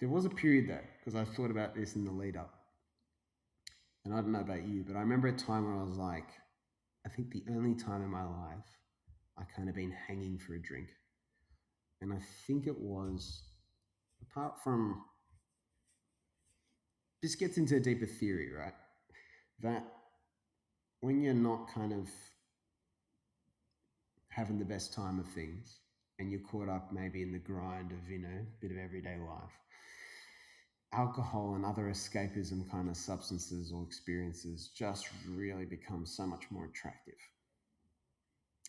There was a period though, because I thought about this in the lead up, and I don't know about you, but I remember a time where I was like, I think the only time in my life I kind of been hanging for a drink. And I think it was, apart from, this gets into a deeper theory, right? That when you're not kind of having the best time of things and you're caught up maybe in the grind of, a bit of everyday life, alcohol and other escapism kind of substances or experiences just really become so much more attractive.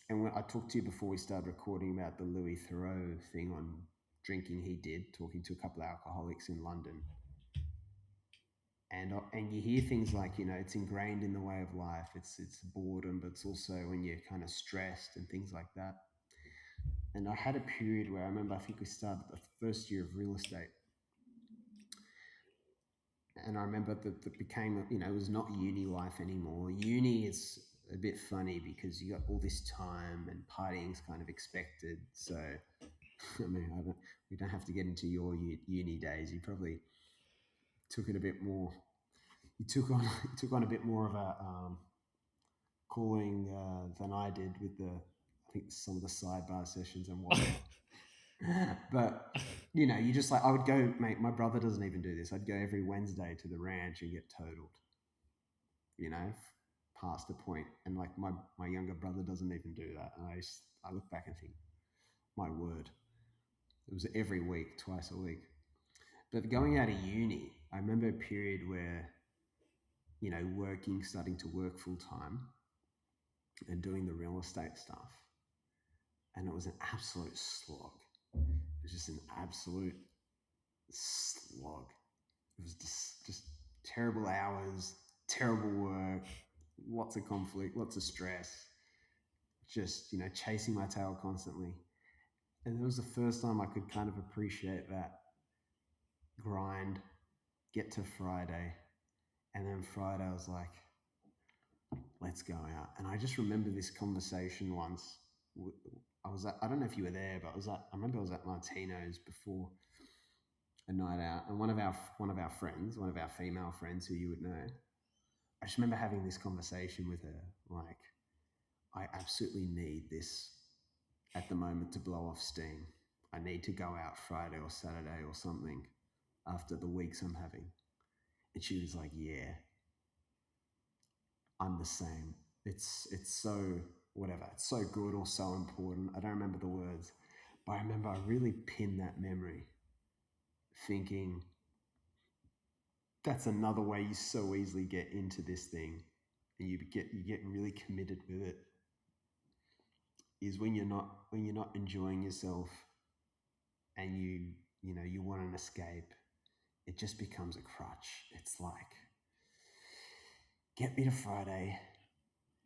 And when I talked to you before we started recording about the Louis Theroux thing on drinking he did, talking to a couple of alcoholics in London. And you hear things like, it's ingrained in the way of life. It's boredom, but it's also when you're kind of stressed and things like that. And I had a period where I remember, I think we started the first year of real estate. And I remember that became, it was not uni life anymore. Uni is a bit funny because you got all this time and partying's kind of expected. So, I mean, we don't have to get into your uni days. You probably took it a bit more. You took on you took on a bit more of a calling than I did with I think some of the sidebar sessions and whatnot. But you just like, I would go, mate. My brother doesn't even do this. I'd go every Wednesday to the ranch and get totaled. Past a point, and like my younger brother doesn't even do that. And I look back and think, my word, it was every week, twice a week. But going out of uni, I remember a period where starting to work full time and doing the real estate stuff, and it was an absolute slog. It was just an absolute slog. It was just terrible hours, terrible work, lots of conflict, lots of stress, just, chasing my tail constantly. And it was the first time I could kind of appreciate that grind, get to Friday. And then Friday, I was like, let's go out. And I just remember this conversation once. I don't know if you were there, but I remember I was at Martino's before a night out, and one of our friends, one of our female friends who you would know, I just remember having this conversation with her, like, I absolutely need this at the moment to blow off steam. I need to go out Friday or Saturday or something after the weeks I'm having. And she was like, yeah, I'm the same. It's so whatever. It's so good or so important. I don't remember the words, but I remember I really pinned that memory, thinking that's another way you so easily get into this thing, and you get really committed with it. Is when you're not enjoying yourself, and you want an escape. It just becomes a crutch. It's like, get me to Friday,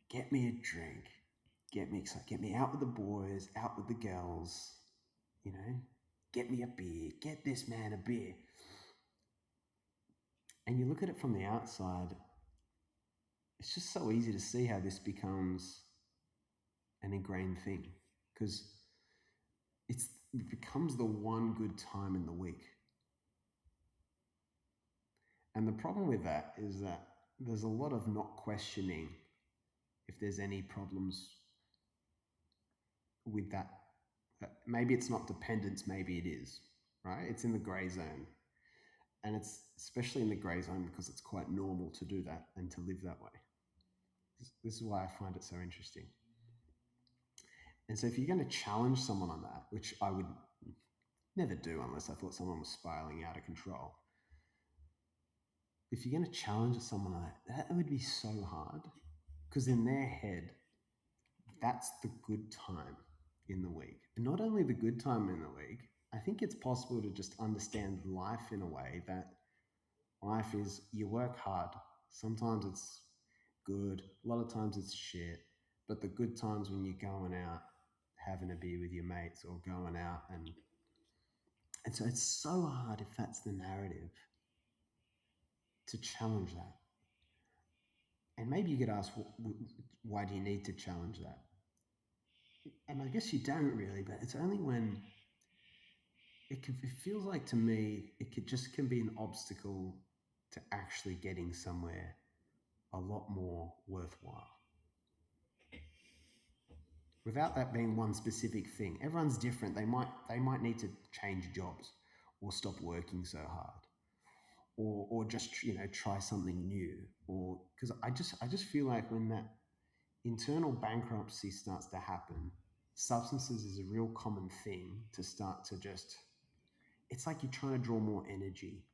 get me a drink, get me excited, get me out with the boys, out with the girls, you know, get me a beer, get this man a beer. And you look at it from the outside, it's just so easy to see how this becomes an ingrained thing, because it becomes the one good time in the week. And the problem with that is that there's a lot of not questioning if there's any problems with that. Maybe it's not dependence, maybe it is, right? It's in the gray zone. And it's especially in the gray zone because it's quite normal to do that and to live that way. This is why I find it so interesting. And so if you're going to challenge someone on that, which I would never do unless I thought someone was spiraling out of control, if you're going to challenge someone on that would be so hard, because in their head, that's the good time in the week. And not only the good time in the week, I think it's possible to just understand life in a way that life is, you work hard. Sometimes it's good, a lot of times it's shit. But the good times when you're going out, having a beer with your mates or going out, and so it's so hard, if that's the narrative, to challenge that. And maybe you could ask, why do you need to challenge that? And I guess you don't really, but it's only when it feels like to me just can be an obstacle to actually getting somewhere a lot more worthwhile. Without that being one specific thing, everyone's different. They might need to change jobs, or stop working so hard, or just try something new, or because I just feel like when that internal bankruptcy starts to happen, substances is a real common thing to start to just. It's like you're trying to draw more energy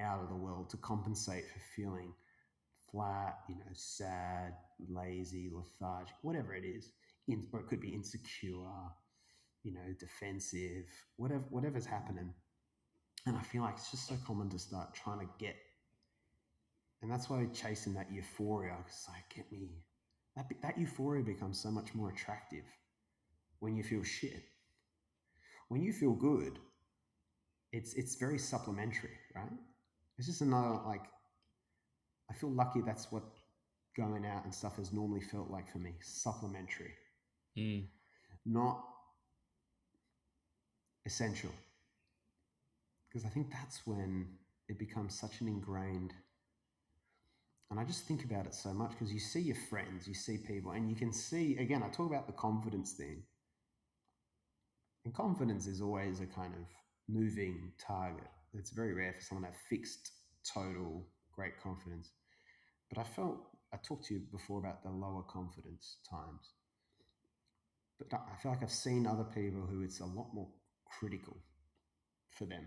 out of the world to compensate for feeling flat, sad, lazy, lethargic, whatever it is. Or it could be insecure, defensive, whatever's happening. And I feel like it's just so common to start trying to get, and that's why chasing that euphoria. It's like, get me, that euphoria becomes so much more attractive when you feel shit. When you feel good, it's very supplementary, right? It's just another, like, I feel lucky that's what going out and stuff has normally felt like for me. Supplementary, not essential. Because I think that's when it becomes such an ingrained, and I just think about it so much because you see your friends, you see people, and you can see, again, I talk about the confidence thing. And confidence is always a kind of moving target. It's very rare for someone to have fixed, total, great confidence. But I talked to you before about the lower confidence times. But I feel like I've seen other people who it's a lot more critical for them.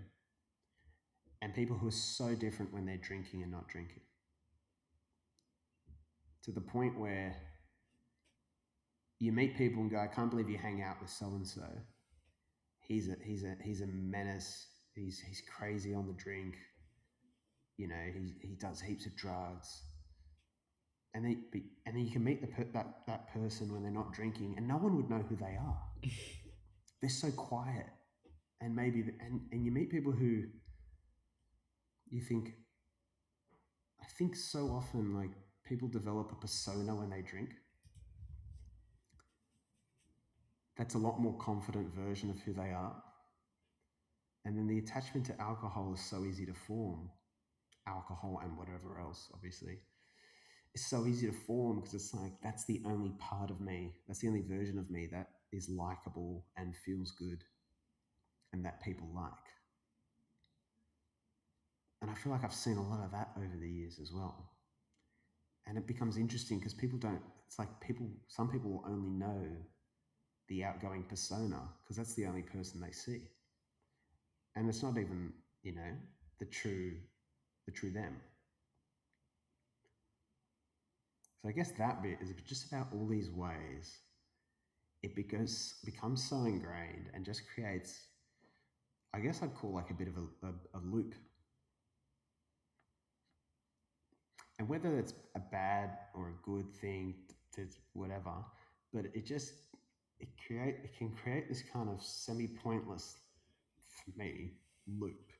And people who are so different when they're drinking and not drinking. To the point where you meet people and go, I can't believe you hang out with so-and-so. He's a menace. He's crazy on the drink. He does heaps of drugs. And then you can meet that person when they're not drinking, and no one would know who they are. They're so quiet, and and you meet people who you think. I think so often, like, people develop a persona when they drink. That's a lot more confident version of who they are. And then the attachment to alcohol is so easy to form. Alcohol and whatever else, obviously. It's so easy to form because it's like, that's the only part of me. That's the only version of me that is likable and feels good and that people like. And I feel like I've seen a lot of that over the years as well. And it becomes interesting because some people will only know the outgoing persona because that's the only person they see. And it's not even, the true them. So I guess that bit is just about all these ways it becomes so ingrained and just creates, I guess I'd call like a bit of a loop. And whether it's a bad or a good thing, whatever, but it can create this kind of semi-pointless, for me, loop.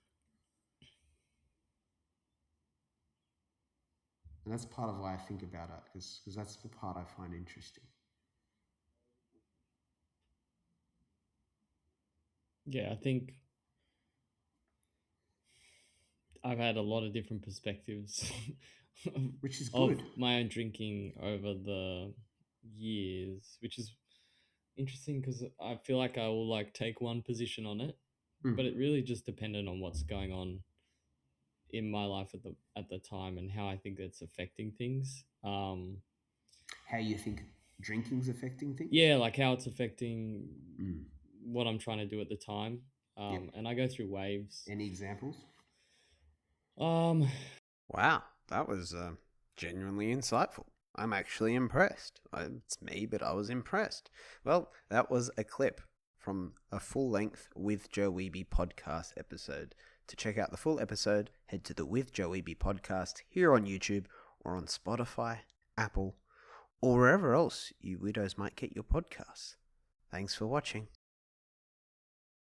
And that's part of why I think about it, because that's the part I find interesting. Yeah, I think I've had a lot of different perspectives Which is of good. my own drinking over the years, which is interesting because I feel like I will like take one position on it, but it really just depended on what's going on in my life at the time and how I think it's affecting things. How you think drinking's affecting things? Yeah, like how it's affecting what I'm trying to do at the time. Yep. And I go through waves. Any examples? Wow, that was genuinely insightful. I'm actually impressed. It's me, but I was impressed. Well, that was a clip from a full-length With Joe Wehbe podcast episode. To check out the full episode, head to the With Joe Wehbe podcast here on YouTube or on Spotify, Apple, or wherever else you weirdos might get your podcasts. Thanks for watching.